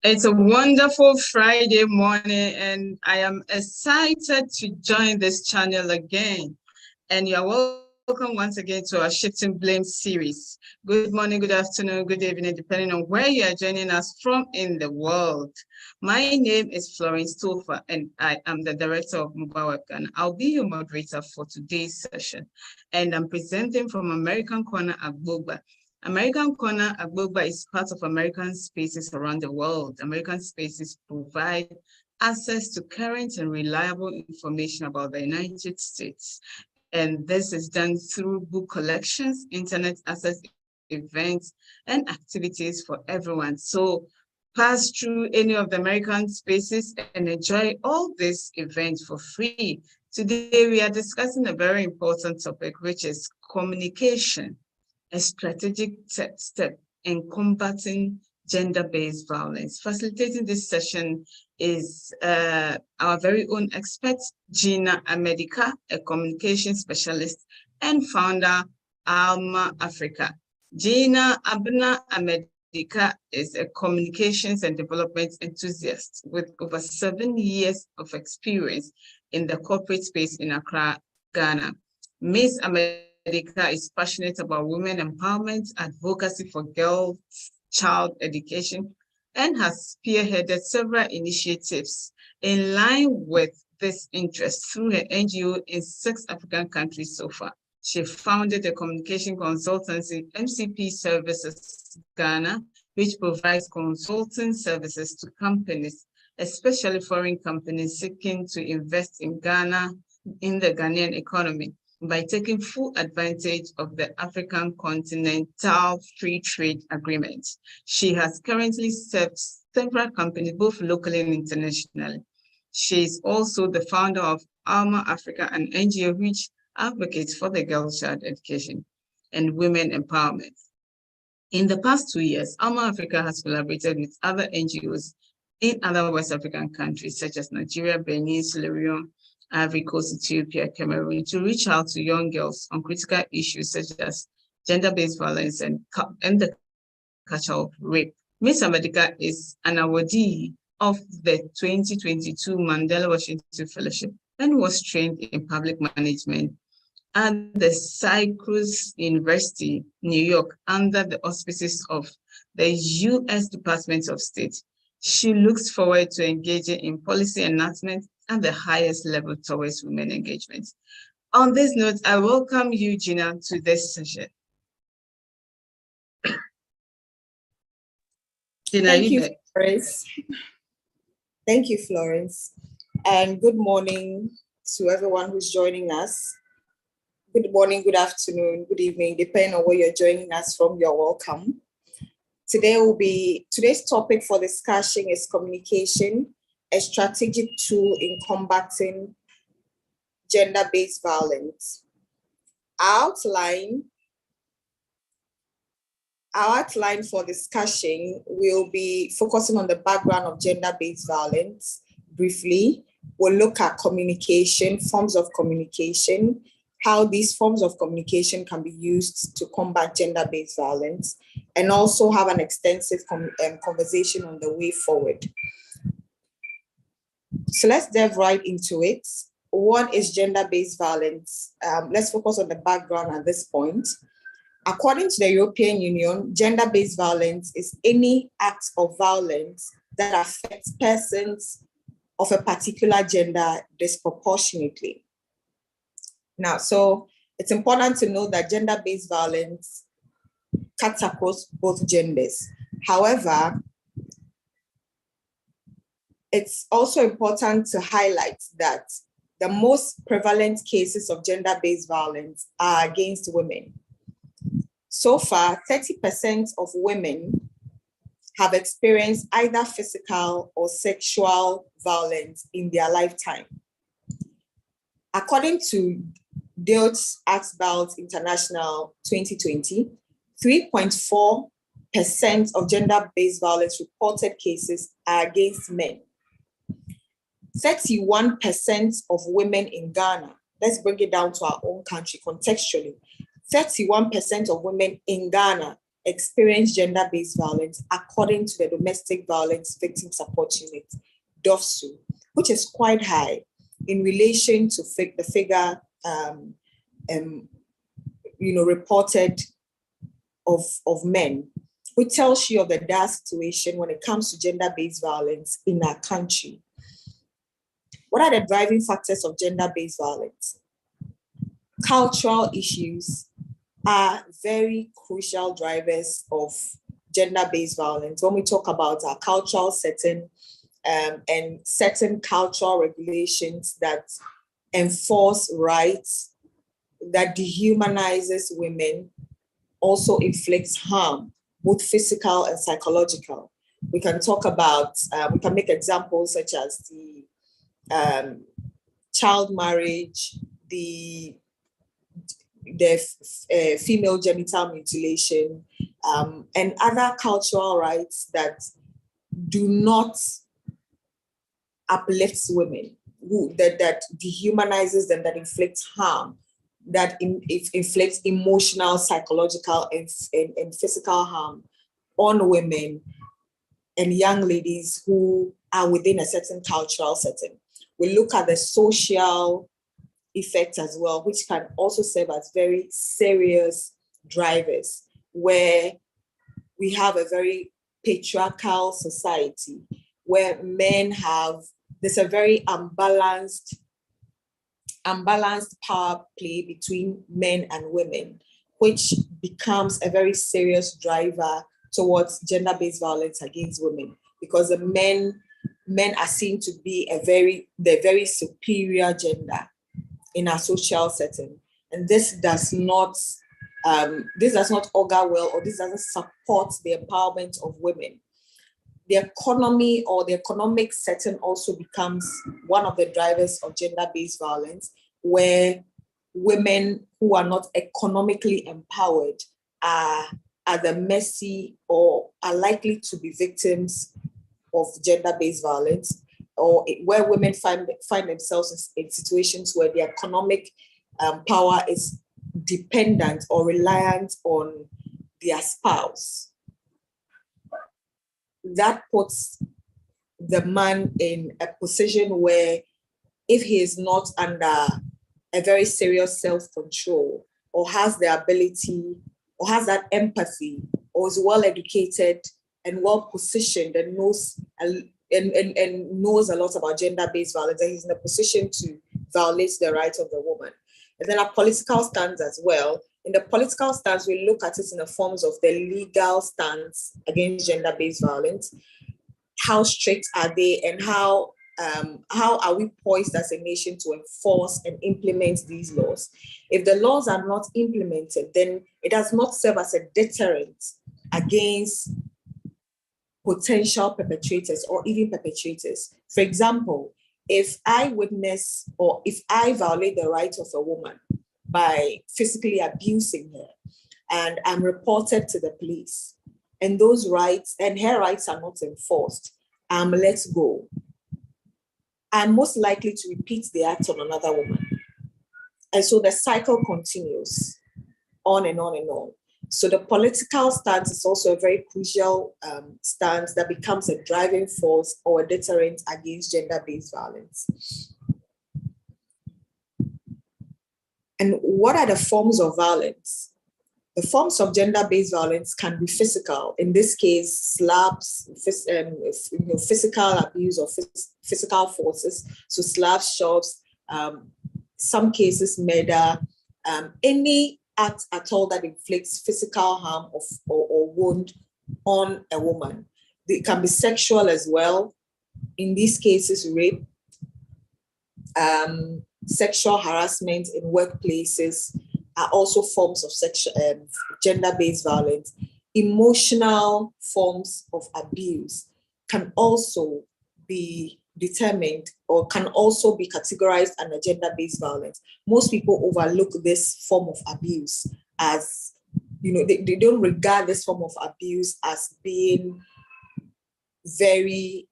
It's a wonderful Friday morning, and I am excited to join this channel again. And you're welcome once again to our Shifting Blame series. Good morning, good afternoon, good evening, depending on where you are joining us from in the world. My name is Florence Topher, and I am the director of Mobile Webcam. I'll be your moderator for today's session. And I'm presenting from American Corner Agbogba. American Corner Agbogba is part of American Spaces around the world. American Spaces provide access to current and reliable information about the United States. And this is done through book collections, internet access events, and activities for everyone. So pass through any of the American Spaces and enjoy all these events for free. Today, we are discussing a very important topic, which is communication, a strategic step in combating gender-based violence. Facilitating this session is our very own expert, Gina Amedika, a communication specialist and founder, Alma Africa. Gina Abna Amedika is a communications and development enthusiast with over 7 years of experience in the corporate space in Accra, Ghana. Ms. Amedika is passionate about women empowerment, advocacy for girls, child education, and has spearheaded several initiatives in line with this interest through her NGO in 6 African countries so far. She founded a communication consultancy, MCP Services Ghana, which provides consulting services to companies, especially foreign companies seeking to invest in Ghana, in the Ghanaian economy, by taking full advantage of the African Continental Free Trade Agreement. She has currently served several companies, both locally and internationally. She is also the founder of Alma Africa, an NGO which advocates for the girls' child education and women empowerment. In the past 2 years, Alma Africa has collaborated with other NGOs in other West African countries, such as Nigeria, Benin, Sierra Leone, Ivory Coast, Ethiopia, Cameroon, to reach out to young girls on critical issues such as gender-based violence and the culture of rape. Ms. Amedika is an awardee of the 2022 Mandela Washington Fellowship and was trained in public management at the Syracuse University, New York, under the auspices of the U.S. Department of State. She looks forward to engaging in policy enactment at the highest level towards women engagement. On this note, I welcome you, Gina, to this session. Gina, thank you, Florence. Thank you, Florence. And good morning to everyone who's joining us. Good morning, good afternoon, good evening, depending on where you're joining us from, you're welcome. Today's topic for discussion is communication, a strategic tool in combating gender-based violence. Our outline for discussion will be focusing on the background of gender-based violence. Briefly, we'll look at communication, forms of communication, how these forms of communication can be used to combat gender-based violence, and also have an extensive conversation on the way forward. So let's dive right into it. What is gender-based violence? Let's focus on the background at this point. According to the European Union, gender-based violence is any act of violence that affects persons of a particular gender disproportionately. Now, so it's important to know that gender-based violence cuts across both genders. However, it's also important to highlight that the most prevalent cases of gender-based violence are against women. So far, 30% of women have experienced either physical or sexual violence in their lifetime. According to Deutsche Anwalt International 2020, 3.4% of gender-based violence reported cases are against men. 31% of women in Ghana, let's bring it down to our own country contextually, 31% of women in Ghana experience gender-based violence according to the Domestic Violence Victim Support Unit, DOVSU, which is quite high in relation to the figure reported of men, which tells you of the dire situation when it comes to gender-based violence in our country. What are the driving factors of gender-based violence? Cultural issues are very crucial drivers of gender-based violence. When we talk about our cultural setting and certain cultural regulations that enforce rights, that dehumanizes women, also inflicts harm, both physical and psychological. We can talk about, we can make examples such as the child marriage, the female genital mutilation, and other cultural rights that do not uplift women, that dehumanizes them, that inflicts harm, that inflicts emotional, psychological, and physical harm on women and young ladies who are within a certain cultural setting. We look at the social effects as well, which can also serve as very serious drivers, where we have a very patriarchal society where there's a very unbalanced power play between men and women, which becomes a very serious driver towards gender-based violence against women, because the men are seen to be the very superior gender in our social setting. And this does not augur well, or this doesn't support the empowerment of women. The economy or the economic setting also becomes one of the drivers of gender-based violence, where women who are not economically empowered are at the mercy or are likely to be victims of gender-based violence, or where women find themselves in situations where the economic power is dependent or reliant on their spouse. That puts the man in a position where, if he is not under a very serious self-control, or has the ability, or has that empathy, or is well educated and well positioned and knows a lot about gender-based violence, and he's in a position to violate the rights of the woman. And then our political stance as well. In the political stance, we look at it in the forms of the legal stance against gender-based violence. How strict are they, and how are we poised as a nation to enforce and implement these laws? If the laws are not implemented, then it does not serve as a deterrent against potential perpetrators or even perpetrators. For example, if I witness or if I violate the rights of a woman by physically abusing her, and I'm reported to the police, and those rights and her rights are not enforced, I'm let go, I'm most likely to repeat the act on another woman. And so the cycle continues on and on and on. So the political stance is also a very crucial stance that becomes a driving force or a deterrent against gender-based violence. And what are the forms of violence? The forms of gender-based violence can be physical. In this case, slaps, physical abuse or physical forces. So slaps, shoves, some cases murder, any act at all that inflicts physical harm or wound on a woman. It can be sexual as well. In these cases, rape, sexual harassment in workplaces are also forms of gender-based violence. Emotional forms of abuse can also be determined or can also be categorized under gender-based violence. Most people overlook this form of abuse as, they don't regard this form of abuse as being very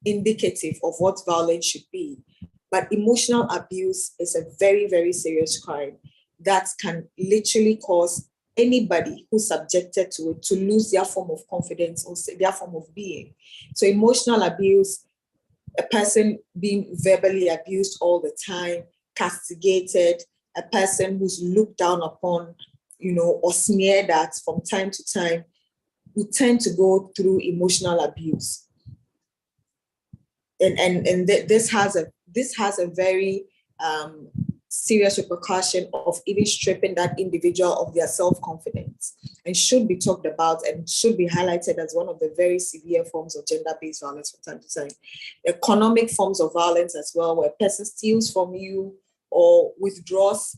indicative of what violence should be. But emotional abuse is a very, very serious crime that can literally cause anybody who's subjected to it to lose their form of confidence or their form of being. So emotional abuse, a person being verbally abused all the time, castigated, a person who's looked down upon, or sneered at from time to time, who tend to go through emotional abuse. And this has a very serious repercussion of even stripping that individual of their self-confidence, and should be talked about and should be highlighted as one of the very severe forms of gender-based violence from time to time. Economic forms of violence as well, where a person steals from you or withdraws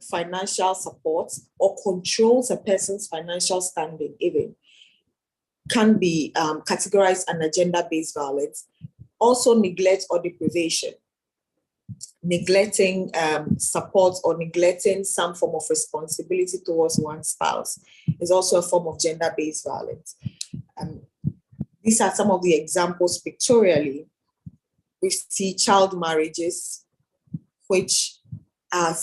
financial support or controls a person's financial standing even, can be categorized under gender-based violence. Also neglect or deprivation. Neglecting support or neglecting some form of responsibility towards one's spouse is also a form of gender-based violence. These are some of the examples pictorially. We see child marriages, which are,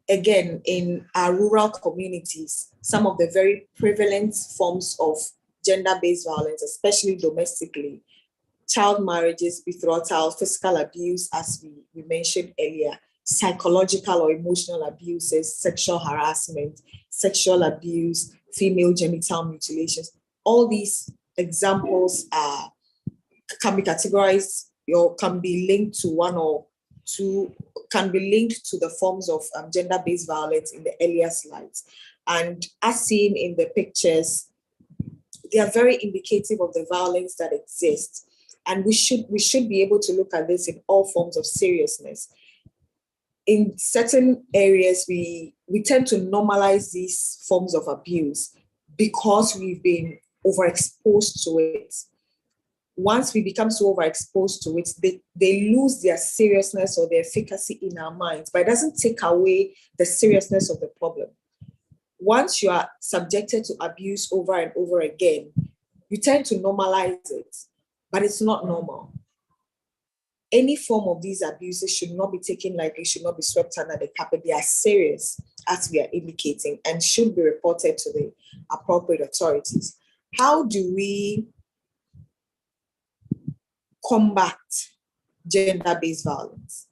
again, in our rural communities, some of the very prevalent forms of gender-based violence, especially domestically. Child marriages, betrothal, physical abuse, as we mentioned earlier, psychological or emotional abuses, sexual harassment, sexual abuse, female genital mutilations. All these examples can be categorized or can be linked to one or two, can be linked to the forms of gender-based violence in the earlier slides. And as seen in the pictures, they are very indicative of the violence that exists. And we should be able to look at this in all forms of seriousness. In certain areas, we tend to normalize these forms of abuse because we've been overexposed to it. Once we become so overexposed to it, they lose their seriousness or their efficacy in our minds, but it doesn't take away the seriousness of the problem. Once you are subjected to abuse over and over again, you tend to normalize it. But it's not normal. Any form of these abuses should not be taken lightly, should not be swept under the carpet. They are serious, as we are indicating, and should be reported to the appropriate authorities. How do we combat gender-based violence?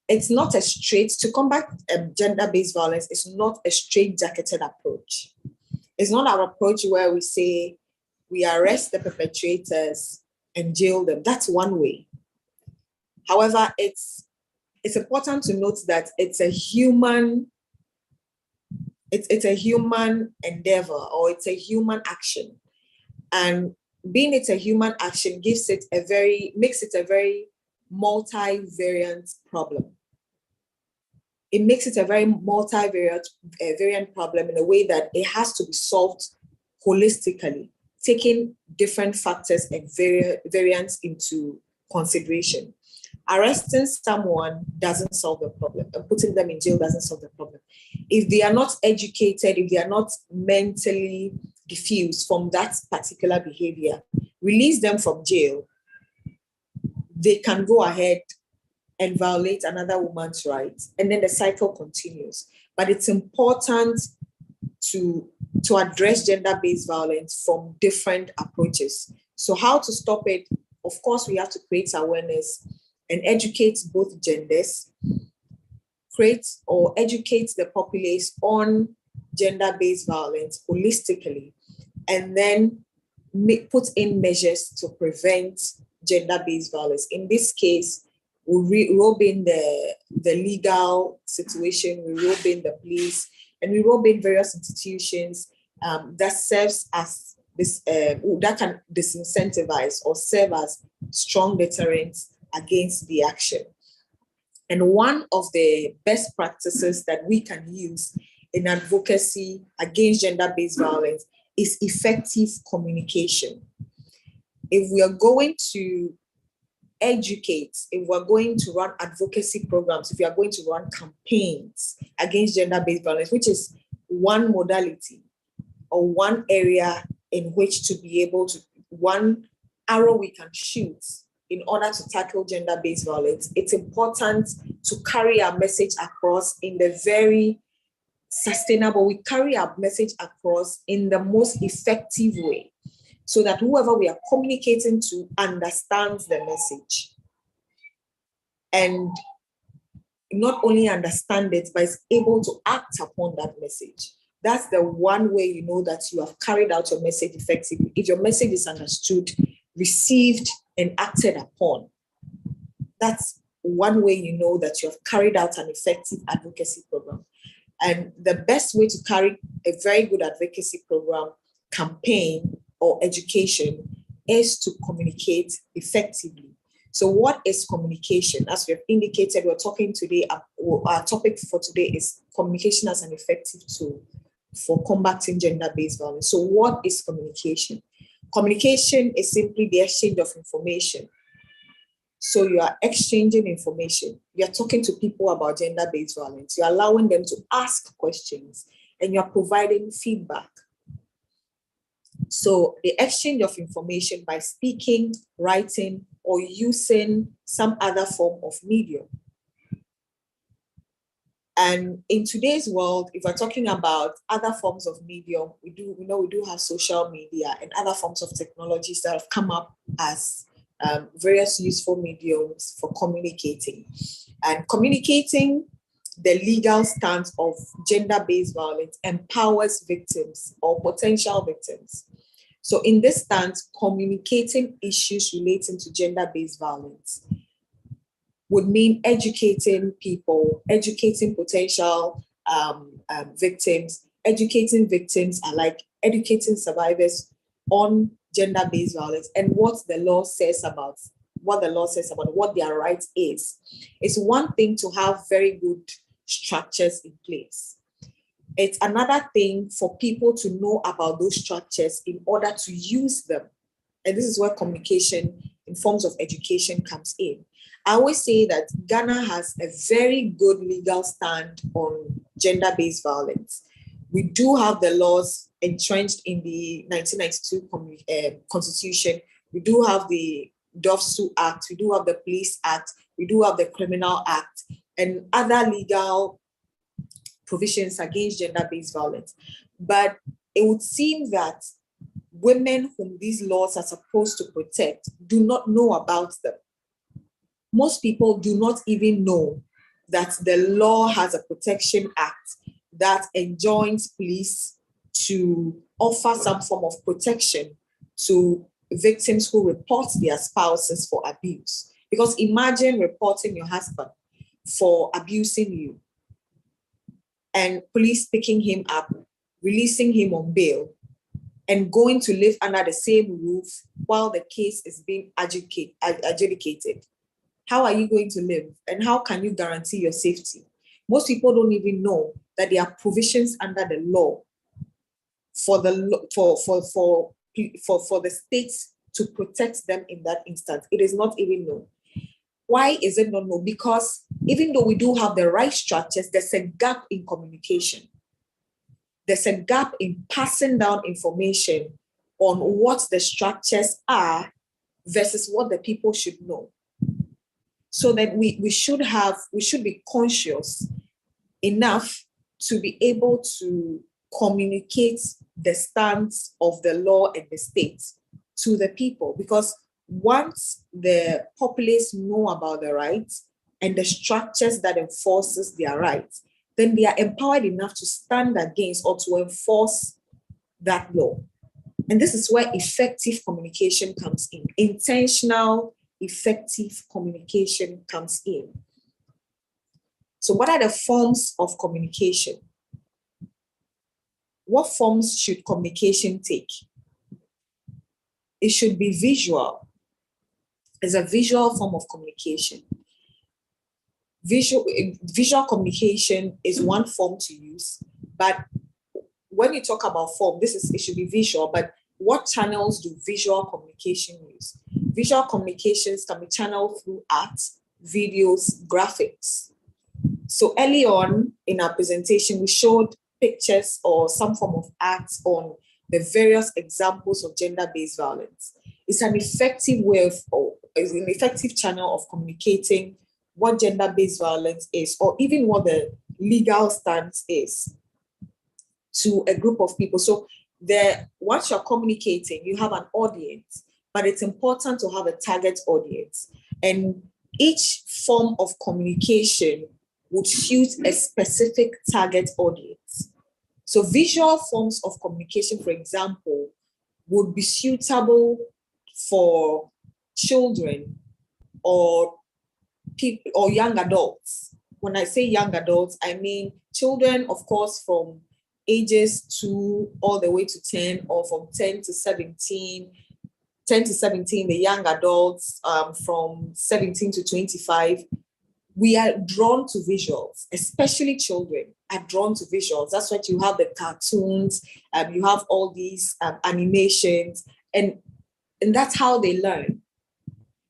It's not to combat gender-based violence, it's not a straight-jacketed approach. It's not our approach where we say, we arrest the perpetrators and jail them. That's one way. However, it's important to note that it's a human endeavor, or it's a human action. And being it's a human action makes it a very multivariant problem. It makes it a very multivariant problem in a way that it has to be solved holistically, taking different factors and variants into consideration. Arresting someone doesn't solve the problem, and putting them in jail doesn't solve the problem. If they are not educated, if they are not mentally diffused from that particular behavior, release them from jail, they can go ahead and violate another woman's rights, and then the cycle continues. But it's important to address gender-based violence from different approaches. So how to stop it? Of course, we have to create awareness and educate both genders, educate the populace on gender-based violence holistically, and then put in measures to prevent gender-based violence. In this case, we rope in the legal situation, we rope in the police, and we rope in various institutions that serves as this, that can disincentivize or serve as strong deterrents against the action. And one of the best practices that we can use in advocacy against gender-based violence is effective communication. If we are going to educate, if we're going to run advocacy programs, if we are going to run campaigns against gender-based violence, which is one modality or one area in which to be able to, one arrow we can shoot in order to tackle gender-based violence, it's important to carry our message across in the very sustainable, we carry our message across in the most effective way so that whoever we are communicating to understands the message. And not only understand it, but is able to act upon that message. That's the one way you know that you have carried out your message effectively. If your message is understood, received, and acted upon, that's one way you know that you have carried out an effective advocacy program. And the best way to carry a very good advocacy program, campaign, or education is to communicate effectively. So what is communication? As we have indicated, we're talking today, our topic for today is communication as an effective tool for combating gender-based violence. So what is communication? Communication is simply the exchange of information. So you are exchanging information. You're talking to people about gender-based violence. You're allowing them to ask questions and you're providing feedback. So the exchange of information by speaking, writing, or using some other form of medium. And in today's world, if we're talking about other forms of medium, we do have social media and other forms of technologies that have come up as various useful mediums for communicating. And communicating the legal stance of gender-based violence empowers victims or potential victims. So in this stance, communicating issues relating to gender-based violence would mean educating people, educating potential victims, educating victims alike, educating survivors on gender-based violence and what the law says about what their right is. It's one thing to have very good structures in place. It's another thing for people to know about those structures in order to use them. And this is where communication in forms of education comes in. I always say that Ghana has a very good legal stand on gender-based violence. We do have the laws entrenched in the 1992 Constitution. We do have the Dove-Sue Act. We do have the Police Act. We do have the Criminal Act and other legal provisions against gender-based violence. But it would seem that women whom these laws are supposed to protect do not know about them. Most people do not even know that the law has a protection act that enjoins police to offer some form of protection to victims who report their spouses for abuse. Because imagine reporting your husband for abusing you and police picking him up, releasing him on bail, and going to live under the same roof while the case is being adjudicated. How are you going to live? And how can you guarantee your safety? Most people don't even know that there are provisions under the law for the states to protect them in that instance. It is not even known. Why is it not known? Because even though we do have the right structures, there's a gap in communication. There's a gap in passing down information on what the structures are versus what the people should know. So that we should be conscious enough to be able to communicate the stance of the law and the state to the people. Because once the populace know about the rights and the structures that enforces their rights, then they are empowered enough to stand against or to enforce that law. And this is where effective communication comes in. Intentional, effective communication comes in. So what are the forms of communication? What forms should communication take? It should be visual. It's a visual form of communication. Visual communication is one form to use, but when you talk about form, it should be visual, but what channels do visual communication use? Visual communications can be channeled through art, videos, graphics. So early on in our presentation, we showed pictures or some form of art on the various examples of gender-based violence. It's an effective way is an effective channel of communicating what gender-based violence is, or even what the legal stance is. to a group of people. So once you're communicating, you have an audience, but it's important to have a target audience. And each form of communication would suit a specific target audience. So visual forms of communication, for example, would be suitable for children or people or young adults. When I say young adults, I mean children, of course, from ages 2 all the way to 10, or from 10 to 17, the young adults from 17 to 25. We are drawn to visuals, especially children are drawn to visuals. That's why you have the cartoons, you have all these animations, and that's how they learn.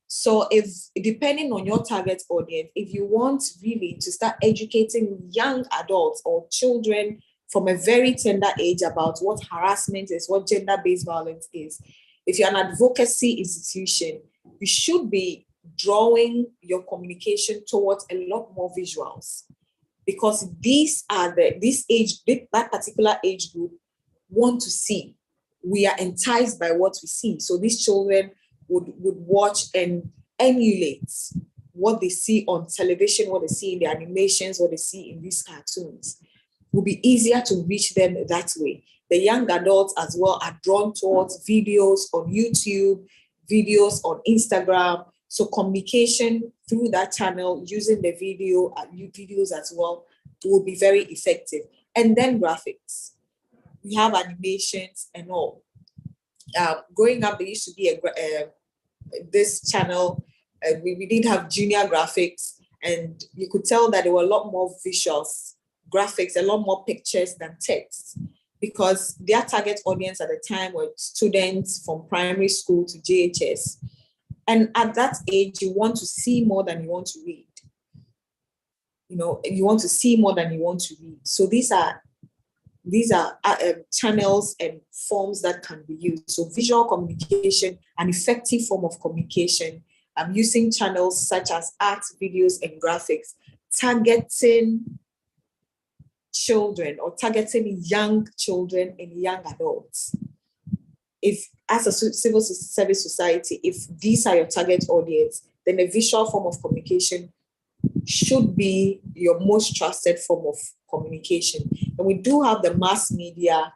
So if, depending on your target audience, if you want really to start educating young adults or children from a very tender age about what harassment is, what gender-based violence is, if you're an advocacy institution, you should be drawing your communication towards a lot more visuals, because that particular age group want to see. We are enticed by what we see. So these children would watch and emulate what they see on television, what they see in the animations, what they see in these cartoons. It will be easier to reach them that way. The young adults as well are drawn towards videos on YouTube, videos on Instagram. So communication through that channel using the videos as well will be very effective. And then graphics. We have animations and all. Growing up, there used to be this channel. We did have junior graphics, and you could tell that there were a lot more visuals, graphics, a lot more pictures than text, because their target audience at the time were students from primary school to JHS. And at that age, you want to see more than you want to read. You want to see more than you want to read. So these are channels and forms that can be used. So visual communication, an effective form of communication, using channels such as art, videos, and graphics, targeting children or targeting young children and young adults. If, as a civil service society, if these are your target audience, then a visual form of communication should be your most trusted form of communication. And we do have the mass media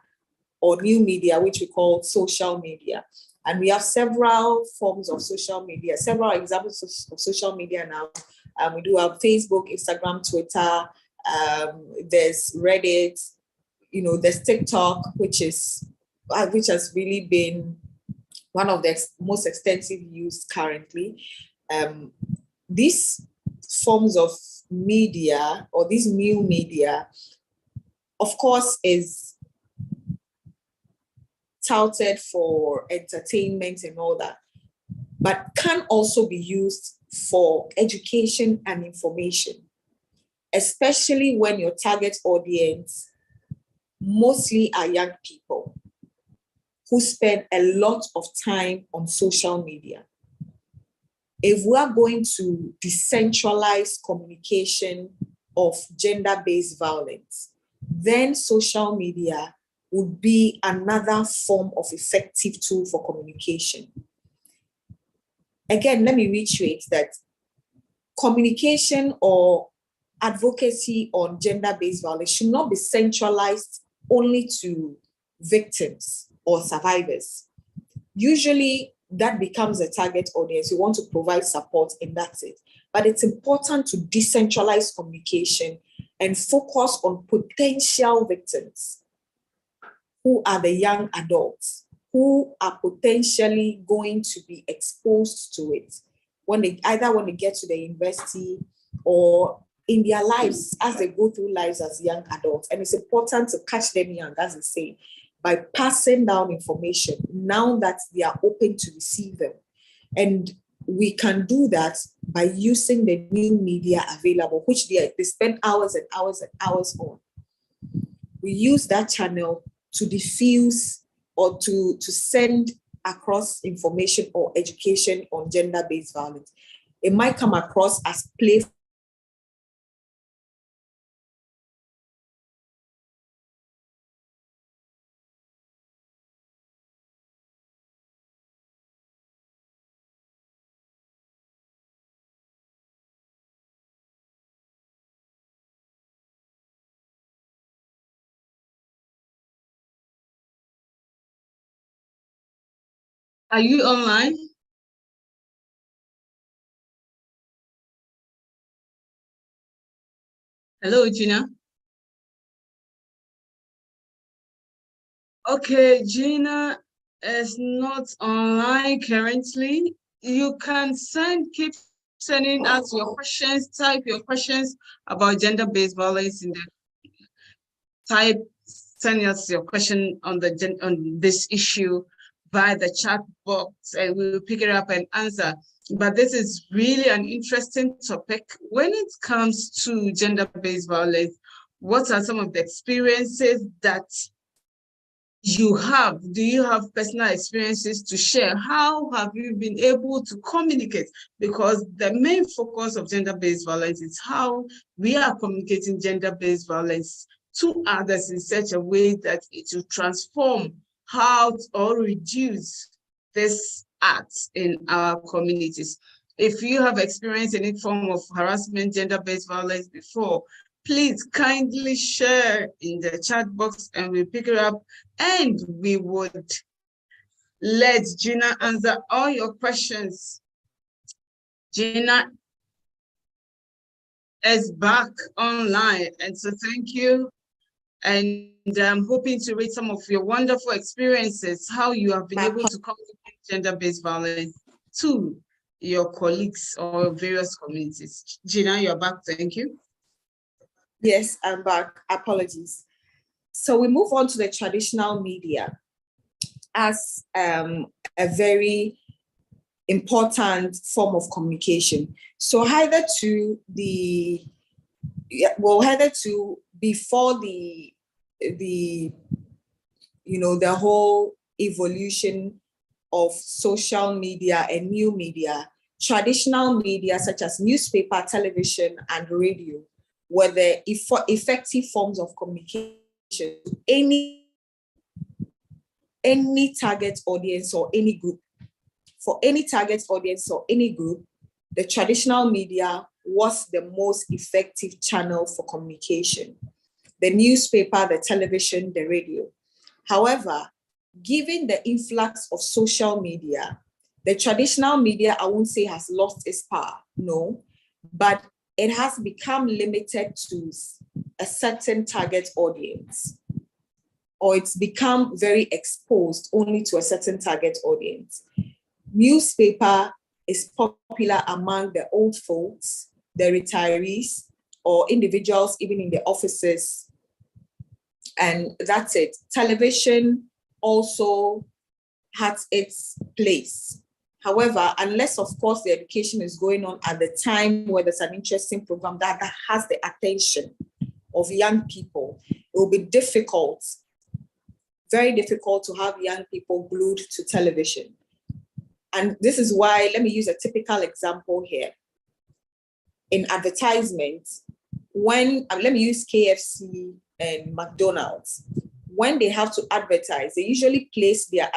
or new media, which we call social media. And we have several forms of social media, several examples of social media now. We do have Facebook, Instagram, Twitter, there's Reddit, there's TikTok, which has really been one of the most extensive used currently. These forms of media, or this new media, of course, is touted for entertainment and all that, but can also be used for education and information, especially when your target audience mostly are young people who spend a lot of time on social media. If we are going to decentralize communication of gender-based violence, then social media would be another form of effective tool for communication. Again, let me reiterate that communication or advocacy on gender-based violence should not be centralized only to victims or survivors. Usually, that becomes a target audience. You want to provide support, and that's it. But it's important to decentralize communication and focus on potential victims, who are the young adults, who are potentially going to be exposed to it when they get to the university or in their lives as they go through lives as young adults. And it's important to catch them young, as they say, by passing down information now that they are open to receive them. And we can do that by using the new media available, which they spend hours and hours and hours on. We use that channel to diffuse or to send across information or education on gender-based violence. It might come across as playful, Are you online? Hello, Gina. Okay, Gina is not online currently. You can keep sending us your questions, type your questions about gender-based violence in the send us your question on this issue via the chat box, and we will pick it up and answer. But this is really an interesting topic. When it comes to gender-based violence, what are some of the experiences that you have? Do you have personal experiences to share? How have you been able to communicate? Because the main focus of gender-based violence is how we are communicating gender-based violence to others in such a way that it will transform how or reduce this act in our communities. If you have experienced any form of harassment, gender-based violence before, please kindly share in the chat box and we'll pick it up, and we would let Gina answer all your questions. Gina is back online, and so thank you. And I'm hoping to read some of your wonderful experiences, how you have been able to communicate gender-based violence to your colleagues or various communities. Gina, you're back, thank you. Yes, I'm back. Apologies. So we move on to the traditional media as a very important form of communication. So headed to before the the whole evolution of social media and new media, traditional media such as newspaper, television, and radio were the effective forms of communication. Any target audience or any group. For any target audience or any group, the traditional media was the most effective channel for communication. The newspaper, the television, the radio. However, given the influx of social media, the traditional media, I won't say has lost its power, no, but it has become limited to a certain target audience, or it's become very exposed only to a certain target audience. Newspaper is popular among the old folks, the retirees, or individuals even in the offices, and that's it. Television also has its place. However, unless, of course, the education is going on at the time where there's an interesting program that has the attention of young people, it will be difficult, very difficult to have young people glued to television. And this is why, let me use a typical example here. In advertisements, let me use KFC and McDonald's. When they have to advertise, they usually place their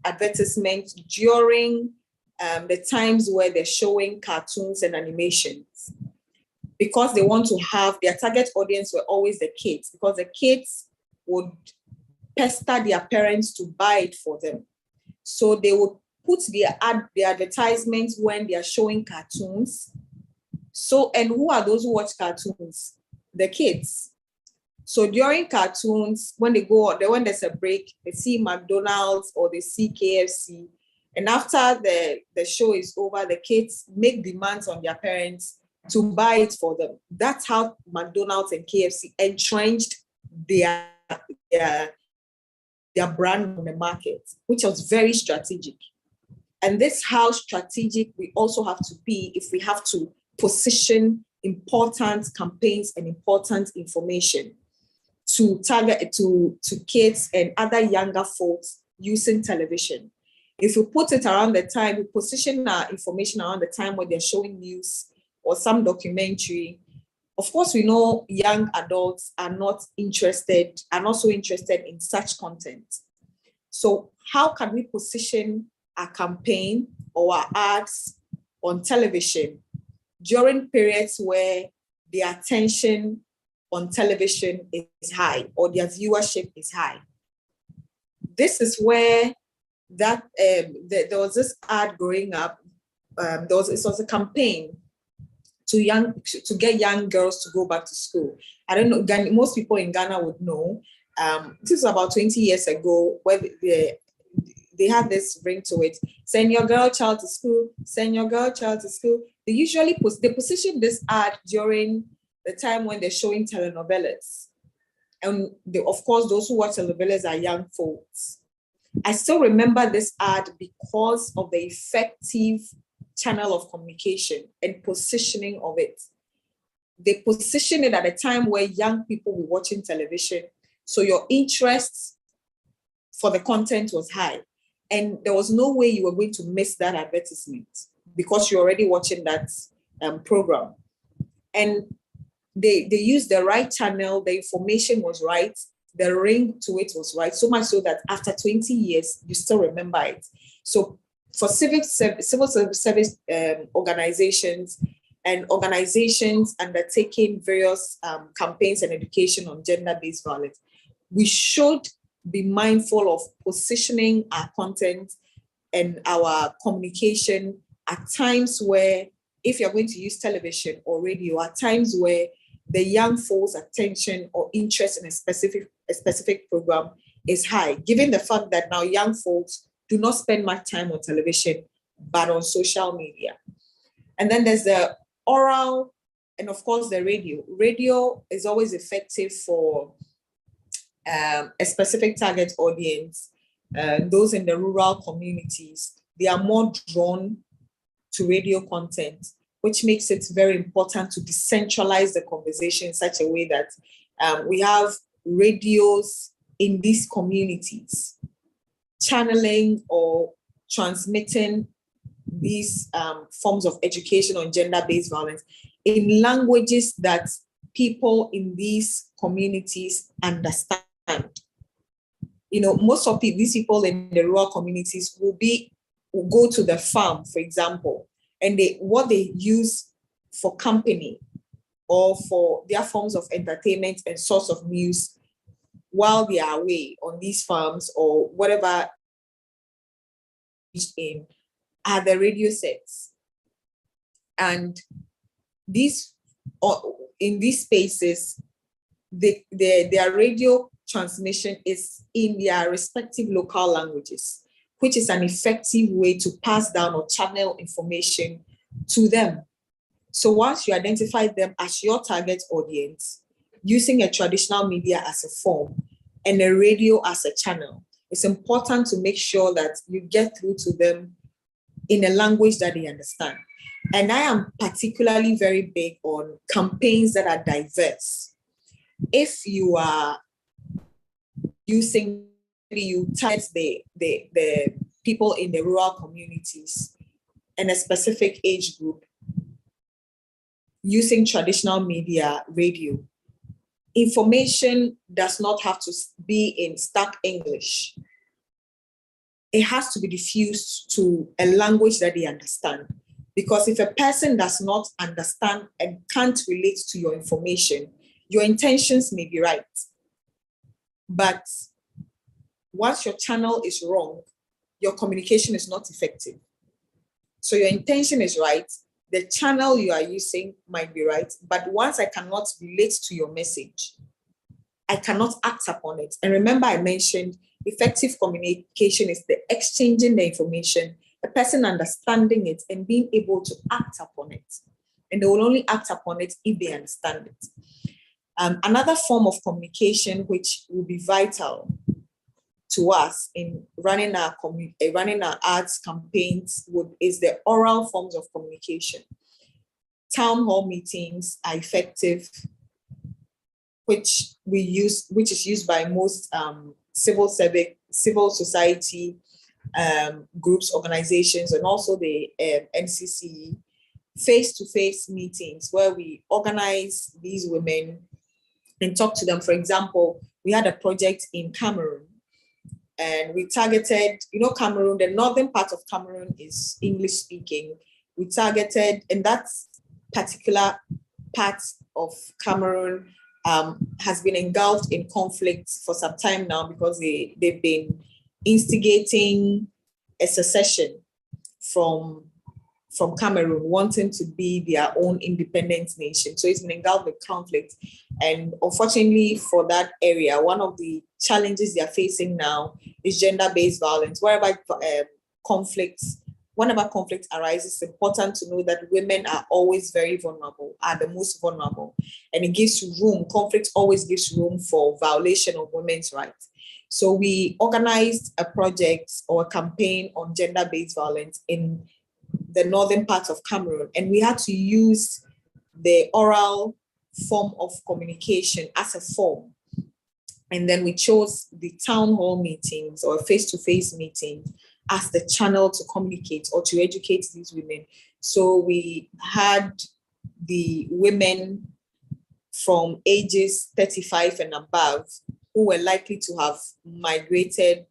advertisements during the times where they're showing cartoons and animations, because they want to have their target audience were always the kids, because the kids would pester their parents to buy it for them. So they would put their advertisements when they are showing cartoons. So, and who are those who watch cartoons? The kids. So during cartoons, when there's a break, they see McDonald's or they see KFC. And after the show is over, the kids make demands on their parents to buy it for them. That's how McDonald's and KFC entrenched their brand on the market, which was very strategic. And this is how strategic we also have to be if we have to position important campaigns and important information to target to kids and other younger folks using television. If we put it around the time, we position our information around the time when they're showing news or some documentary, of course, we know young adults are not so interested in such content. So how can we position a campaign or our ads on television during periods where the attention on television is high or their viewership is high? This is where that there was this ad growing up. It was a campaign to get young girls to go back to school. I don't know, most people in Ghana would know. This was about 20 years ago, where they had this ring to it: send your girl child to school, send your girl child to school. They usually they position this ad during the time when they're showing telenovelas. And of course, those who watch telenovelas are young folks. I still remember this ad because of the effective channel of communication and positioning of it. They position it at a time where young people were watching television, so your interest for the content was high, and there was no way you were going to miss that advertisement because you're already watching that program. And they used the right channel, the information was right, the ring to it was right, so much so that after 20 years, you still remember it. So for civil service organizations and organizations undertaking various campaigns and education on gender-based violence, we should be mindful of positioning our content and our communication at times where, if you're going to use television or radio, at times where the young folks' attention or interest in a specific program is high, given the fact that now young folks do not spend much time on television, but on social media. And then there's the oral, and of course the radio. Radio is always effective for a specific target audience. Those in the rural communities, they are more drawn to radio content, which makes it very important to decentralize the conversation in such a way that we have radios in these communities channeling or transmitting these forms of education on gender-based violence in languages that people in these communities understand. You know, most of these people in the rural communities will go to the farm, for example, and what they use for company or for their forms of entertainment and source of news while they are away on these farms or whatever in are the radio sets. And in these spaces, their radio transmission is in their respective local languages, which is an effective way to pass down or channel information to them. So once you identify them as your target audience, using a traditional media as a form and a radio as a channel, it's important to make sure that you get through to them in a language that they understand. And I am particularly very big on campaigns that are diverse. If you are using, you target the people in the rural communities and a specific age group using traditional media, radio, information does not have to be in stark English. It has to be diffused to a language that they understand. Because if a person does not understand and can't relate to your information, your intentions may be right. But once your channel is wrong, your communication is not effective. So your intention is right, the channel you are using might be right, but once I cannot relate to your message, I cannot act upon it. And remember, I mentioned effective communication is the exchanging the information, a person understanding it and being able to act upon it. And they will only act upon it if they understand it. Another form of communication which will be vital to us in running our arts campaigns is the oral forms of communication. Town hall meetings are effective, which is used by most civil society groups, organizations, and also the NCCE. Face-to-face meetings where we organize these women and talk to them. For example, we had a project in Cameroon and we targeted, Cameroon, the northern part of Cameroon is English speaking. We targeted, and that particular part of Cameroon has been engulfed in conflict for some time now because they've been instigating a secession from Cameroon, wanting to be their own independent nation. So it's been engulfed with conflict. And unfortunately for that area, one of the challenges they are facing now is gender-based violence. Whenever conflict arises, it's important to know that women are always very vulnerable, are the most vulnerable. And it gives room, conflict always gives room for violation of women's rights. So we organized a project or a campaign on gender-based violence in the northern part of Cameroon, and we had to use the oral form of communication as a form. And then we chose the town hall meetings or face-to-face meetings as the channel to communicate or to educate these women. So we had the women from ages 35 and above who were likely to have migrated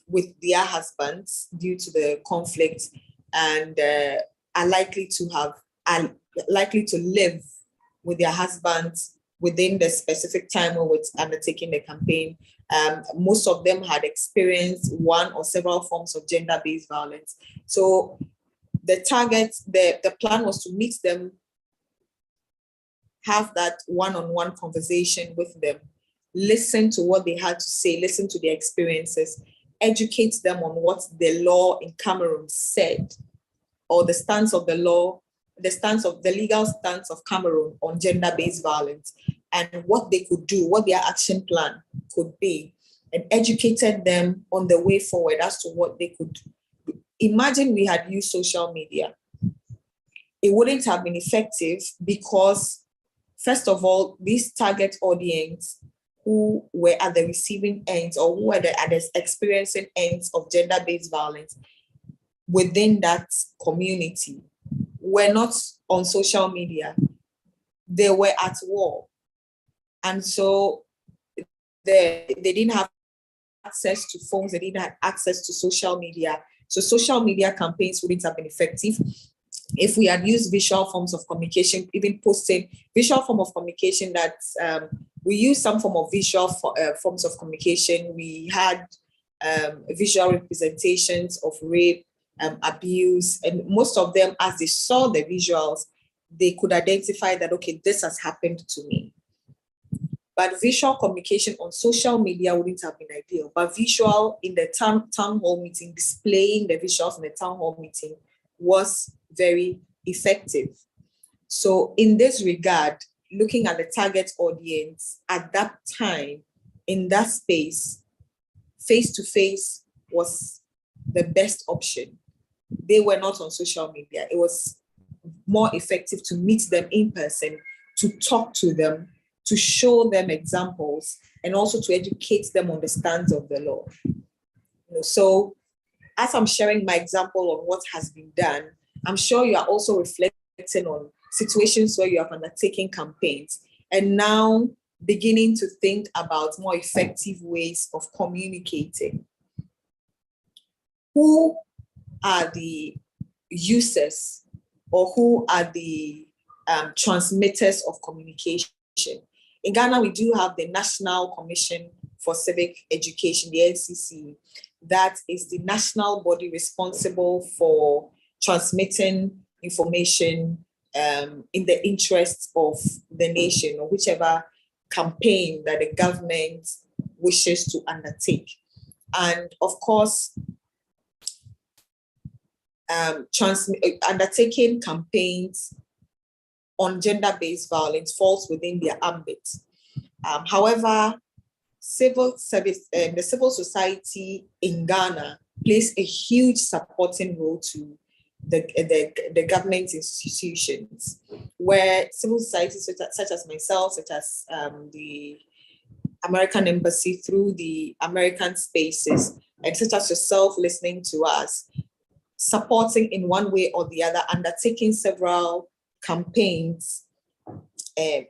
with their husbands due to the conflict, and are likely to live with their husbands within the specific time when we're undertaking the campaign. Most of them had experienced one or several forms of gender-based violence. So the plan was to meet them, have that one-on-one conversation with them, listen to what they had to say, listen to their experiences, educate them on what the law in Cameroon said, or the stance of the law, the legal stance of Cameroon on gender-based violence, and what they could do, what their action plan could be, and educated them on the way forward as to what they could do. Imagine we had used social media. It wouldn't have been effective because, first of all, this target audience who were at the receiving ends or who were at the experiencing ends of gender-based violence within that community were not on social media. They were at war. And so they didn't have access to phones, they didn't have access to social media. So social media campaigns wouldn't have been effective. If we had used visual forms of communication, even posting visual form of communication that we used some form of visual forms of communication. We had visual representations of rape, abuse, and most of them, as they saw the visuals, they could identify that, okay, this has happened to me. But visual communication on social media wouldn't have been ideal. But visual in the town hall meeting, displaying the visuals in the town hall meeting was very effective. So in this regard, looking at the target audience at that time, in that space, face-to-face was the best option. They were not on social media. It was more effective to meet them in person, to talk to them, to show them examples, and also to educate them on the stance of the law. So as I'm sharing my example of what has been done, I'm sure you are also reflecting on situations where you have undertaken campaigns and now beginning to think about more effective ways of communicating. Who are the users or who are the transmitters of communication? In Ghana, we do have the National Commission for Civic Education, the NCC. That is the national body responsible for transmitting information in the interests of the nation, or whichever campaign that the government wishes to undertake. And of course, undertaking campaigns on gender-based violence falls within their ambit. However, the civil society in Ghana plays a huge supporting role to the government institutions, where civil society such as myself, such as the American Embassy through the American Spaces, and such as yourself listening to us, supporting in one way or the other, undertaking several campaigns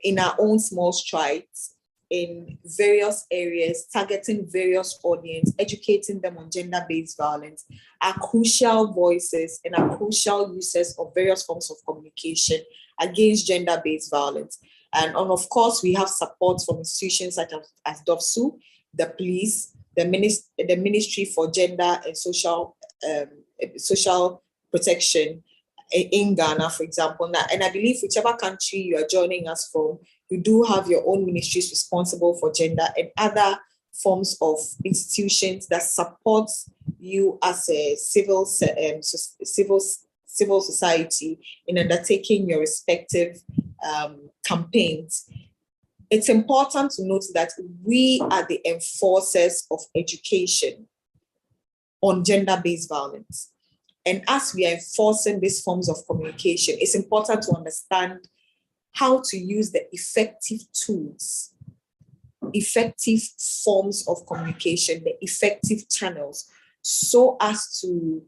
in our own small strides in various areas, targeting various audience, educating them on gender-based violence, are crucial voices and are crucial users of various forms of communication against gender-based violence. And of course, we have support from institutions such as DOVSU, the police, the Ministry for Gender and Social Protection in Ghana, for example. Now, and I believe whichever country you are joining us from, you do have your own ministries responsible for gender and other forms of institutions that support you as a civil society in undertaking your respective campaigns. It's important to note that we are the enforcers of education on gender-based violence. And as we are enforcing these forms of communication, it's important to understand how to use the effective tools, effective forms of communication, the effective channels, so as to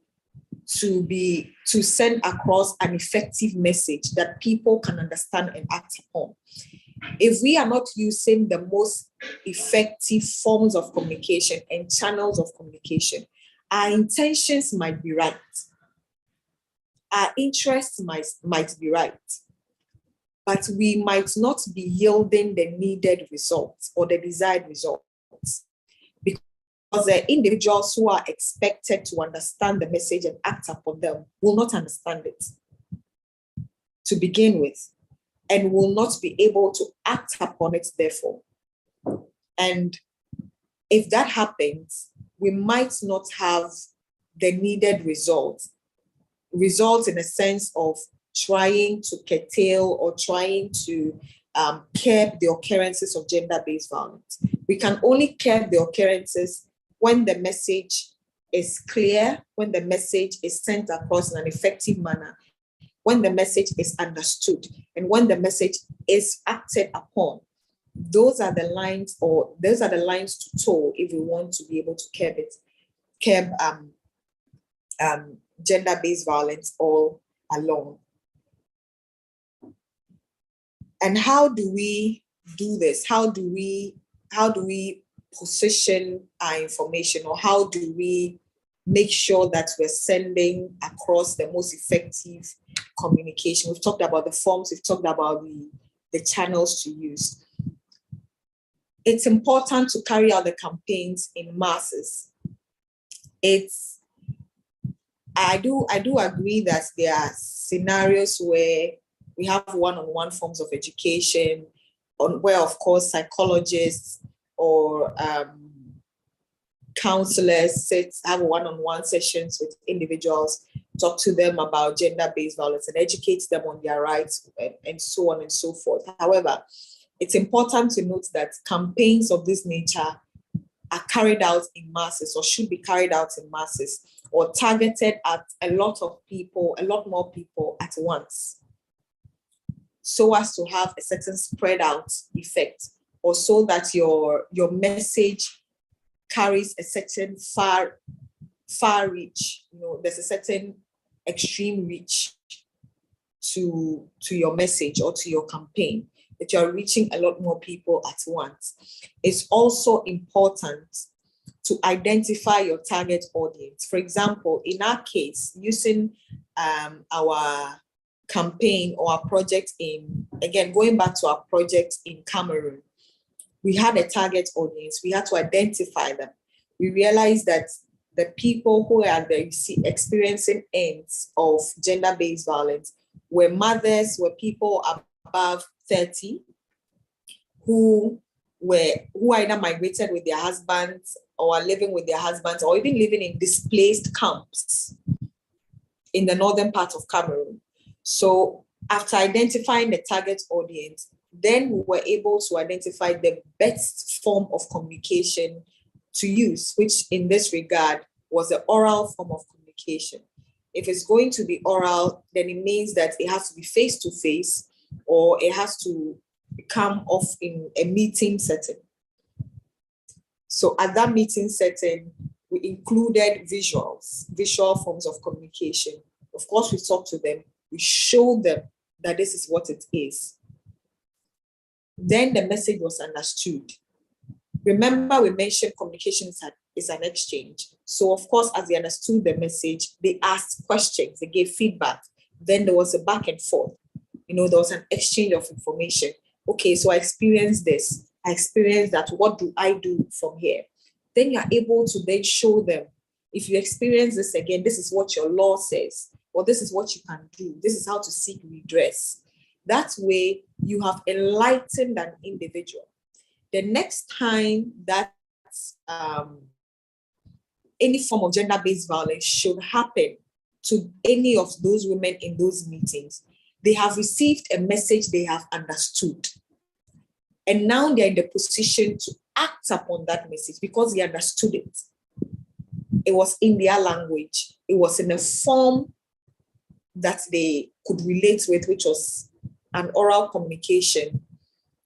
send across an effective message that people can understand and act upon. If we are not using the most effective forms of communication and channels of communication, our intentions might be right. Our interests might be right, but we might not be yielding the needed results or the desired results, because the individuals who are expected to understand the message and act upon them will not understand it to begin with, and will not be able to act upon it, therefore. And if that happens, we might not have the needed results in a sense of trying to curtail or trying to curb the occurrences of gender-based violence. We can only curb the occurrences when the message is clear, when the message is sent across in an effective manner, when the message is understood, and when the message is acted upon. Those are the lines to toe if we want to be able to curb gender-based violence all along. And how do we do this? How do we position our information, or how do we make sure that we're sending across the most effective communication? We've talked about the forms, we've talked about the channels to use. It's important to carry out the campaigns in masses. I do agree that there are scenarios where we have one-on-one forms of education, where, of course, psychologists or counselors have one-on-one sessions with individuals, talk to them about gender-based violence and educate them on their rights, and so on and so forth. However, it's important to note that campaigns of this nature are carried out in masses, or should be carried out in masses, or targeted at a lot more people at once, so as to have a certain spread out effect, or so that your message carries a certain far reach. There's a certain extreme reach to your message or to your campaign, that you're reaching a lot more people at once. It's also important to identify your target audience. For example, in our case, using our campaign or our project going back to our project in Cameroon, we had a target audience. We had to identify them. We realized that the people who are experiencing ends of gender-based violence were mothers, were people above 30 who either migrated with their husbands, or are living with their husbands, or even living in displaced camps in the northern part of Cameroon. So after identifying the target audience, then we were able to identify the best form of communication to use, which in this regard was the oral form of communication. If it's going to be oral, then it means that it has to be face-to-face, or it has to come off in a meeting setting. So at that meeting setting, we included visual forms of communication. Of course, we talked to them, we showed them that this is what it is. Then the message was understood. Remember, we mentioned communication is an exchange. So of course, as they understood the message, they asked questions, they gave feedback. Then there was a back and forth. There was an exchange of information. Okay, so I experienced this. I experienced that. What do I do from here? then you're able to then show them, if you experience this again, this is what your law says, or this is what you can do. This is how to seek redress. That way, you have enlightened an individual. The next time that any form of gender-based violence should happen to any of those women in those meetings, they have received a message they have understood. And now they're in the position to act upon that message because they understood it. It was in their language. It was in a form that they could relate with, which was an oral communication.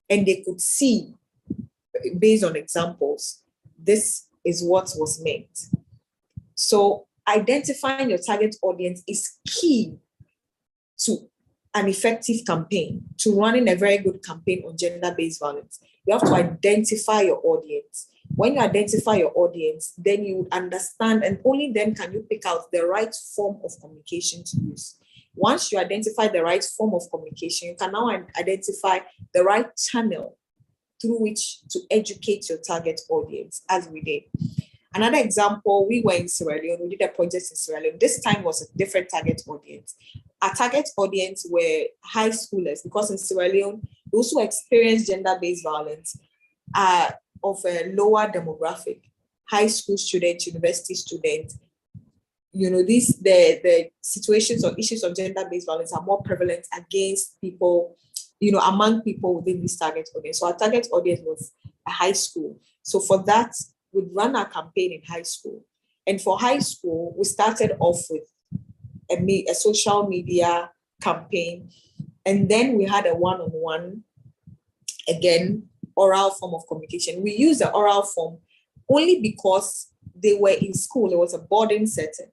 And they could see, based on examples, this is what was meant. So identifying your target audience is key to an effective campaign, to running a very good campaign on gender-based violence. You have to identify your audience. When you identify your audience, then you would understand, and only then can you pick out the right form of communication to use. Once you identify the right form of communication, you can now identify the right channel through which to educate your target audience, as we did. Another example, we were in Sierra Leone, we did a project in Sierra Leone. This time was a different target audience. Our target audience were high schoolers, because in Sierra Leone, those who experience gender-based violence are of a lower demographic, high school students, university students. You know, the situations or issues of gender-based violence are more prevalent against people, you know, among people within this target audience. So our target audience was a high school. So for that, we'd run our campaign in high school. And for high school, we started off with a social media campaign. And then we had a one-on-one, again, oral form of communication. We used the oral form only because they were in school. It was a boarding setting.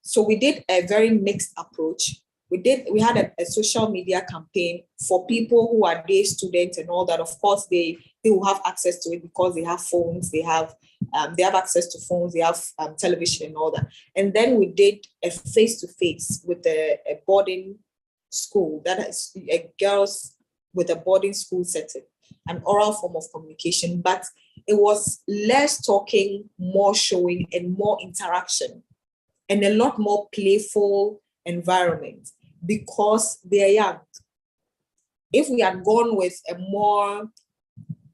So we did a very mixed approach. We had a social media campaign for people who are day students and all that. Of course, they will have access to it because they have phones, they have access to phones, they have television and all that. And then we did a face-to-face with a boarding school, that is girls with a boarding school setting, an oral form of communication, but it was less talking, more showing, and more interaction, and a lot more playful environment because they are young. If we had gone with a more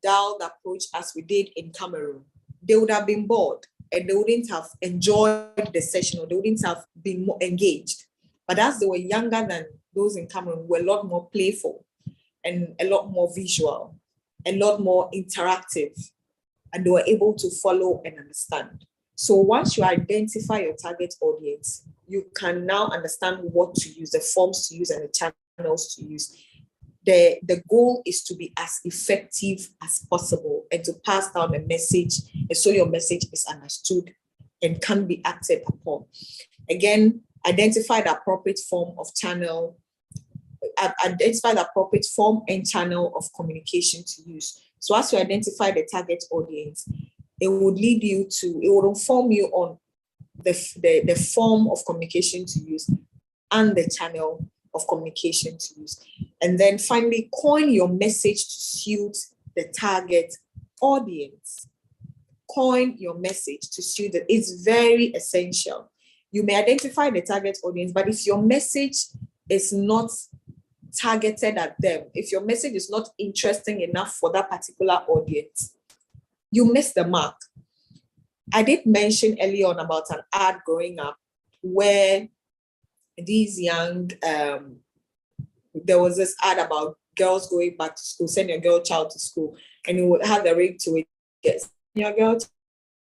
dulled approach as we did in Cameroon, they would have been bored and they wouldn't have enjoyed the session, or they wouldn't have been more engaged. But as they were younger than those in Cameroon, were a lot more playful and a lot more visual, a lot more interactive, and they were able to follow and understand. So once you identify your target audience, you can now understand what to use, the forms to use and the channels to use. The goal is to be as effective as possible and to pass down a message, and so your message is understood and can be acted upon. Again, identify the appropriate form of channel, identify the appropriate form and channel of communication to use. So as you identify the target audience, it would inform you on the form of communication to use and the channel of communication to use. And then finally, coin your message to suit the target audience. Coin your message to suit it. It's very essential. You may identify the target audience, but if your message is not targeted at them, if your message is not interesting enough for that particular audience, you miss the mark. I did mention earlier on about an ad growing up where these young, there was this ad about girls going back to school, send your girl child to school, and it would have the ring to it. Yes, your girl child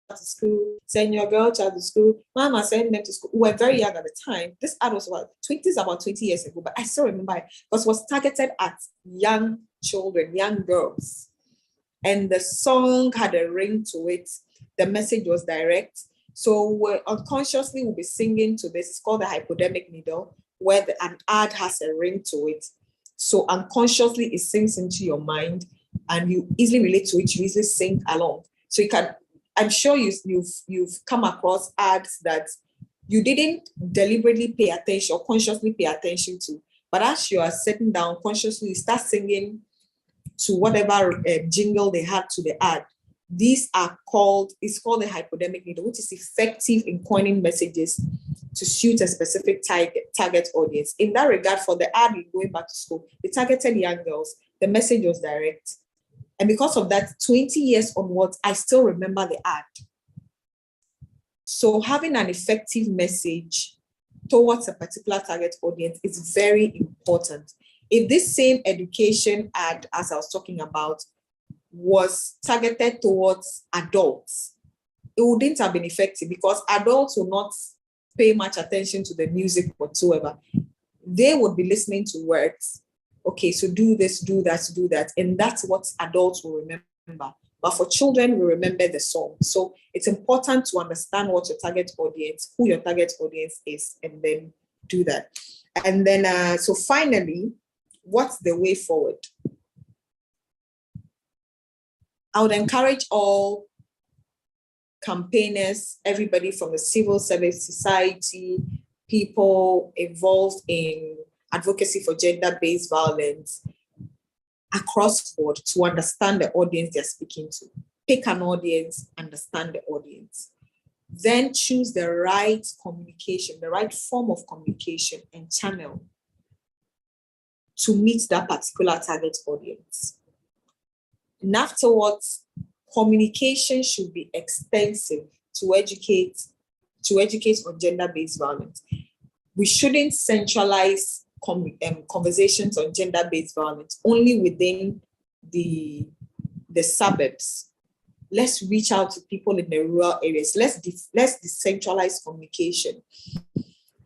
to school, send your girl child to school. Mama, send them to school. We were very young at the time. This ad was about 20 years ago, but I still remember it because it was targeted at young children, young girls. And the song had a ring to it. The message was direct. So we're unconsciously we'll be singing to this. It's called the hypodermic needle, where an ad has a ring to it. So unconsciously it sinks into your mind and you easily relate to it. You easily sing along. So you can, I'm sure you've come across ads that you didn't deliberately pay attention or consciously pay attention to. But as you are sitting down consciously, you start singing to whatever jingle they had to the ad. These are it's called the hypodemic needle, which is effective in coining messages to suit a specific target audience. In that regard, for the ad going back to school, the targeted young girls, the message was direct. And because of that, 20 years onwards, I still remember the ad. So having an effective message towards a particular target audience is very important. If this same education ad, as I was talking about, was targeted towards adults, it wouldn't have been effective because adults will not pay much attention to the music whatsoever. They would be listening to words. Okay, so do this, do that, do that. And that's what adults will remember. But for children, we remember the song. So it's important to understand what your target audience, who your target audience is, and then do that. And then, so finally, what's the way forward? I would encourage all campaigners, everybody from the civil service society, people involved in advocacy for gender-based violence across the board to understand the audience they're speaking to. Pick an audience, understand the audience. Then choose the right communication, the right form of communication and channel to meet that particular target audience. And afterwards, communication should be extensive to educate on gender-based violence. We shouldn't centralize conversations on gender-based violence only within the suburbs. Let's reach out to people in the rural areas. Let's decentralize communication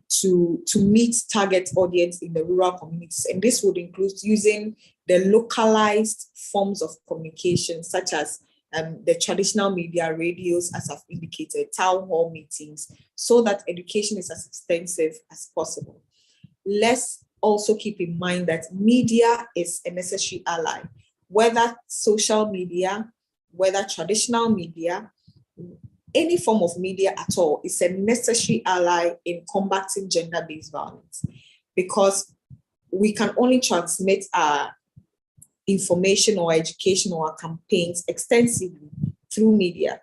to meet target audience in the rural communities. And this would include using the localized forms of communication, such as the traditional media, radios, as I've indicated, town hall meetings, so that education is as extensive as possible. Let's also keep in mind that media is a necessary ally, whether social media, whether traditional media, any form of media at all is a necessary ally in combating gender-based violence, because we can only transmit our information or education or our campaigns extensively through media,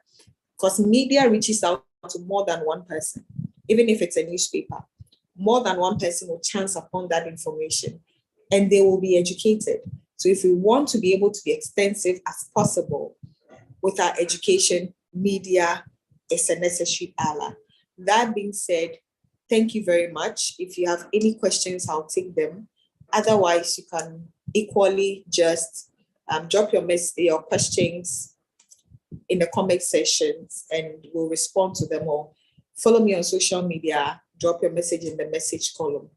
because media reaches out to more than one person. Even if it's a newspaper, more than one person will chance upon that information and they will be educated. So if we want to be able to be extensive as possible with our education, media is a necessary ally. That being said, thank you very much. If you have any questions, I'll take them. Otherwise, you can equally just drop your questions in the comment sections and we'll respond to them, or follow me on social media, drop your message in the message column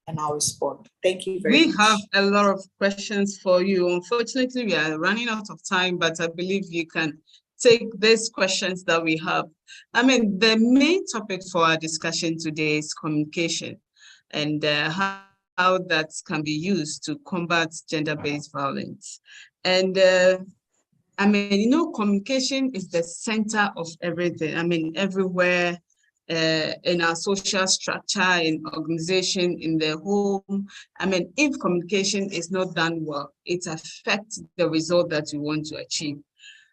and I'll respond. Thank you very much. We have a lot of questions for you. Unfortunately, we are running out of time, but I believe you can take these questions that we have. I mean, the main topic for our discussion today is communication and how that can be used to combat gender-based violence. And I mean, you know, communication is the center of everything. I mean, everywhere in our social structure, in organization, in the home. I mean, if communication is not done well, it affects the result that we want to achieve.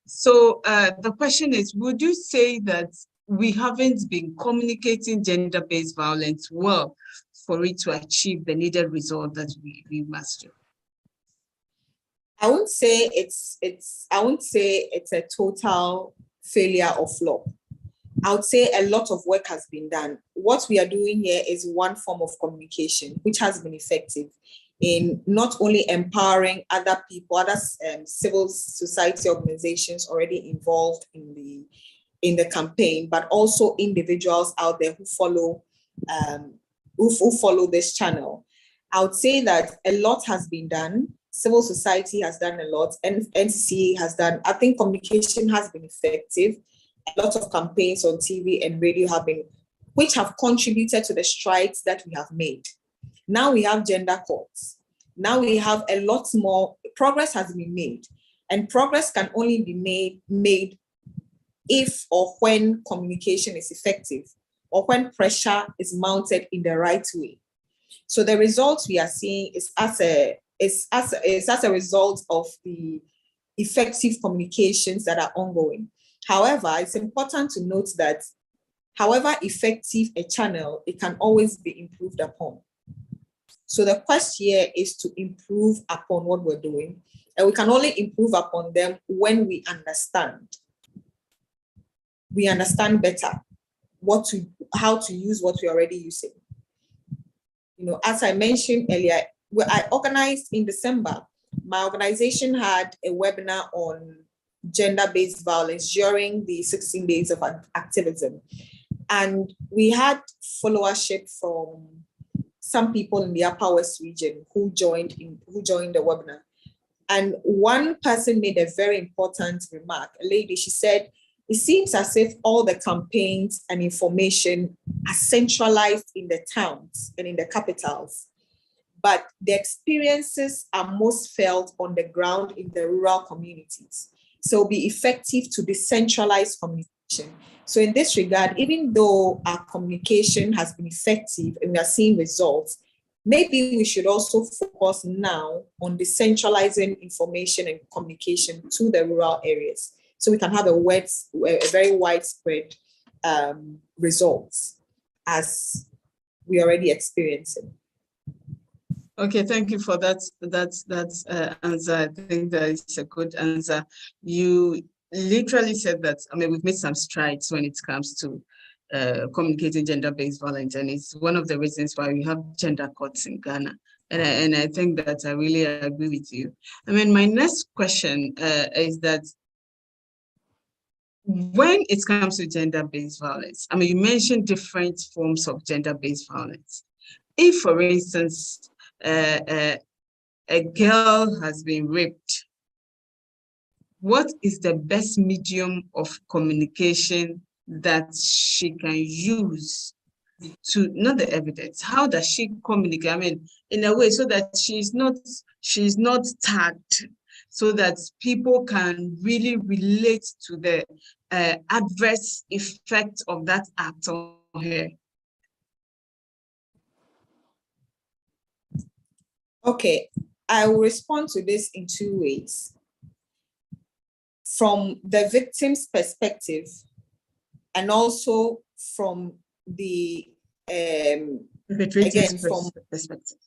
So the question is, would you say that we haven't been communicating gender-based violence well for it to achieve the needed result that we must do? I wouldn't say it's a total failure or flop. I would say a lot of work has been done. What we are doing here is one form of communication, which has been effective in not only empowering other people, other civil society organizations already involved in the campaign, but also individuals out there who follow this channel. I would say that a lot has been done. Civil society has done a lot, and NCCA has done. I think communication has been effective. A lot of campaigns on TV and radio which have contributed to the strides that we have made. Now we have gender courts. Now we have a lot more. Progress has been made, and progress can only be made if or when communication is effective, or when pressure is mounted in the right way. So the results we are seeing is as a result of the effective communications that are ongoing. However, it's important to note that however effective a channel, it can always be improved upon. So the quest here is to improve upon what we're doing, and we can only improve upon them when we understand. We understand better how to use what we're already using. As I mentioned earlier, I organized in December, my organization had a webinar on gender-based violence during the 16 days of activism. And we had followership from some people in the Upper West region who joined the webinar. And one person made a very important remark, a lady. She said, it seems as if all the campaigns and information are centralized in the towns and in the capitals, but the experiences are most felt on the ground in the rural communities. So it'll be effective to decentralize communication. So in this regard, even though our communication has been effective and we are seeing results, maybe we should also focus now on decentralizing information and communication to the rural areas, so we can have a very widespread results as we already experiencing. Okay, thank you for that answer. I think that is a good answer. You literally said that, we've made some strides when it comes to communicating gender-based violence, and it's one of the reasons why we have gender courts in Ghana. And I think that I really agree with you. My next question is that when it comes to gender-based violence, you mentioned different forms of gender-based violence. If, for instance, a girl has been raped, what is the best medium of communication that she can use to, not the evidence, how does she communicate? In a way so that she's not tagged, so that people can really relate to the adverse effect of that act on her. Okay, I will respond to this in two ways. From the victim's perspective, and also from the perspective.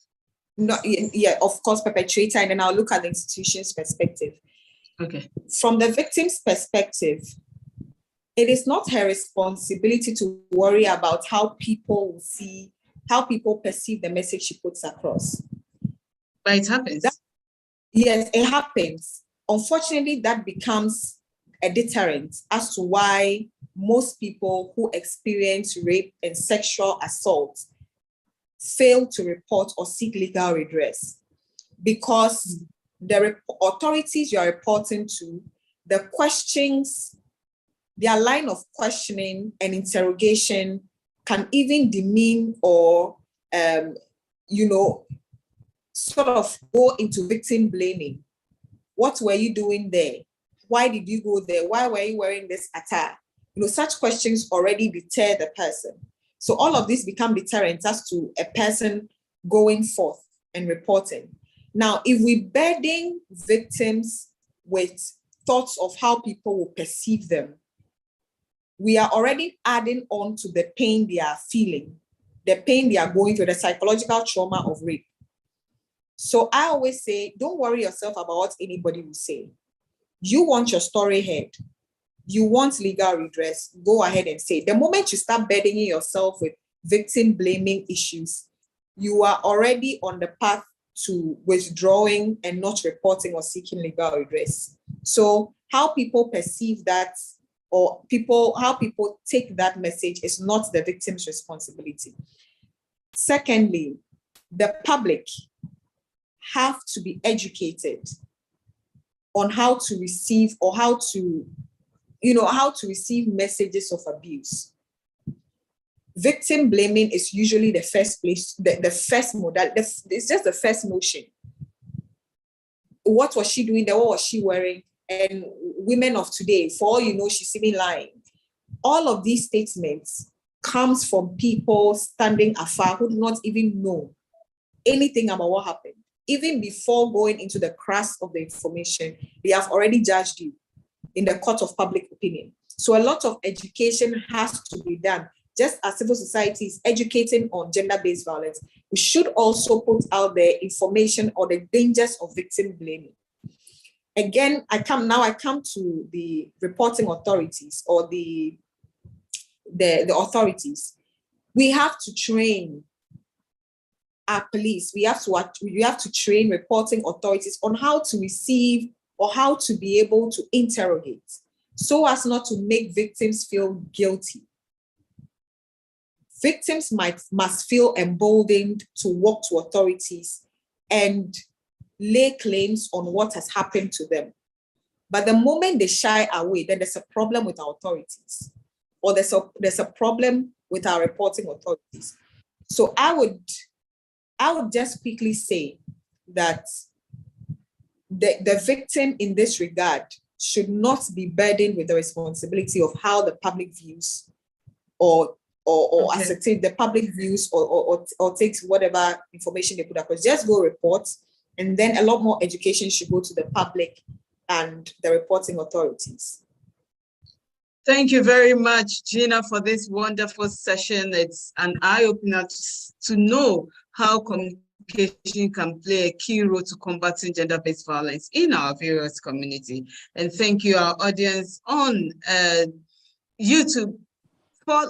Of course, perpetrator, and then I'll look at the institution's perspective. Okay. From the victim's perspective, it is not her responsibility to worry about how people perceive the message she puts across. But it happens. Yes, it happens. Unfortunately, that becomes a deterrent as to why most people who experience rape and sexual assault fail to report or seek legal redress, because the authorities you are reporting to, the questions, their line of questioning and interrogation can even demean or, sort of go into victim blaming. What were you doing there? Why did you go there? Why were you wearing this attire? Such questions already deter the person. So all of this become deterrents as to a person going forth and reporting. Now, if we burden victims with thoughts of how people will perceive them, we are already adding on to the pain they are feeling, the pain they are going through, the psychological trauma of rape. So I always say, don't worry yourself about what anybody will say. You want your story heard. You want legal redress, go ahead and say it. The moment you start burdening yourself with victim blaming issues, you are already on the path to withdrawing and not reporting or seeking legal redress. So how people perceive that, or how people take that message, is not the victim's responsibility. Secondly, the public have to be educated on how to receive or how to receive messages of abuse. Victim blaming is usually the first place, the first modal. It's just the first notion. What was she doing there? What was she wearing? And women of today, for all you know, she's even lying. All of these statements comes from people standing afar who do not even know anything about what happened. even before going into the crux of the information, they have already judged you in the court of public opinion. So a lot of education has to be done. Just as civil society is educating on gender-based violence, we should also put out there information on the dangers of victim blaming. Again, I come to the reporting authorities or the authorities. We have to train our police. We have to train reporting authorities on how to receive or how to be able to interrogate, so as not to make victims feel guilty. Victims must feel emboldened to walk to authorities and lay claims on what has happened to them. But the moment they shy away, then there's a problem with our authorities, or there's a problem with our reporting authorities. So I would just quickly say that the victim in this regard should not be burdened with the responsibility of how the public views or ascertain the public views or takes whatever information they put across. Just go report, and then a lot more education should go to the public and the reporting authorities. Thank you very much, Gina, for this wonderful session. It's an eye-opener to know how communication can play a key role to combating gender-based violence in our various community. And thank you, our audience on YouTube, for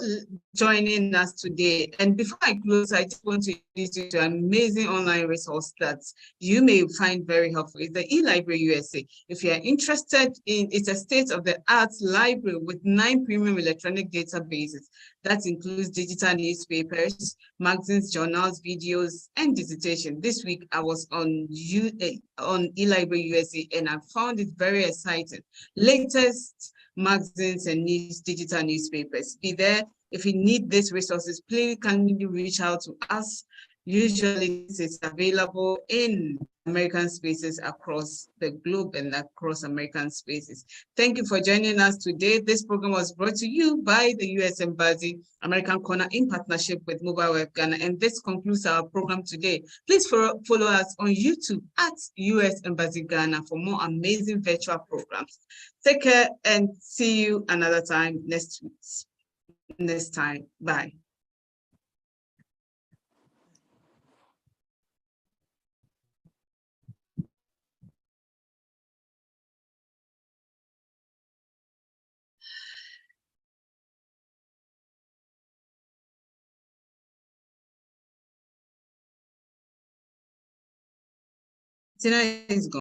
joining us today. And before I close, I just want to introduce you to an amazing online resource that you may find very helpful. It's the eLibrary USA. If you're interested in, it's a state-of-the-art library with 9 premium electronic databases. That includes digital newspapers, magazines, journals, videos, and dissertation. This week, I was on eLibrary USA, and I found it very exciting. Latest magazines and digital newspapers. Be there. If you need these resources, please kindly reach out to us. Usually it's available in American spaces across the globe and across American spaces. Thank you for joining us today. This program was brought to you by the U.S. Embassy American Corner in partnership with Mobile Web Ghana. And this concludes our program today. Please follow us on YouTube at U.S. Embassy Ghana for more amazing virtual programs. Take care and see you another time next time. Bye. Tina is gone.